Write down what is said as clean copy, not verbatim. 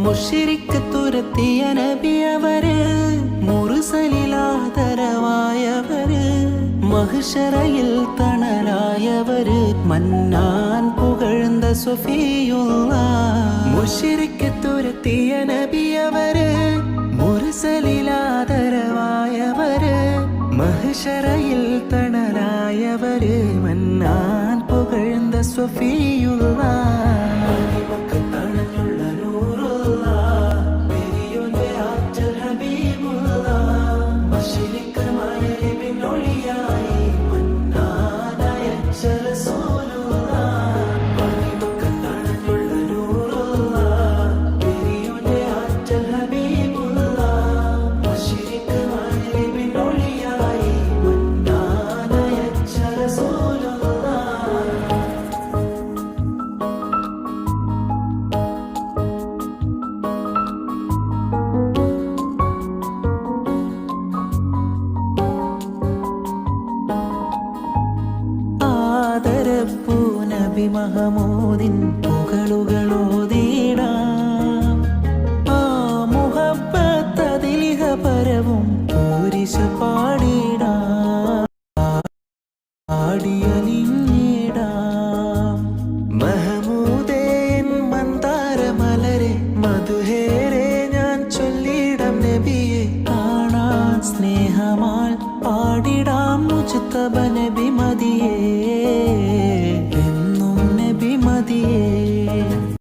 മുശ്രിക്ക് തുരത്തിയ നബിയവര്, മുർസലിലാദരവായവര്, മഹ്ശറയിൽ തണലായവര്, മന്നാൻ പുകഴ്ന്ന സ്വഫിയുള്ളാഹ്. മുശ്രിക്ക് തുരത്തിയ നബിയവര്, മുർസലിലാദരവായവര്, മഹ്ശറയിൽ തണലായവര്, മന്നാൻ പുകഴ്ന്ന സ്വഫിയുള്ളാഹ്. നബി മഹമൂദിൻ പുകളുകളോതിടാം. ആ മുഹബ്ബത്തതിലിഹ പരവും കുരിശ് പാടിടാം, പാടിയലിഞ്ഞിടാം. മഹമൂദേ എൻ മന്ദാരമലരെ, മധുഹേരെ ഞാൻ ചൊല്ലിടാം നബിയെ. കാണാൻ സ്നേഹമാൽ പാടിടാം മുജ്തബ നബി മദിയേ.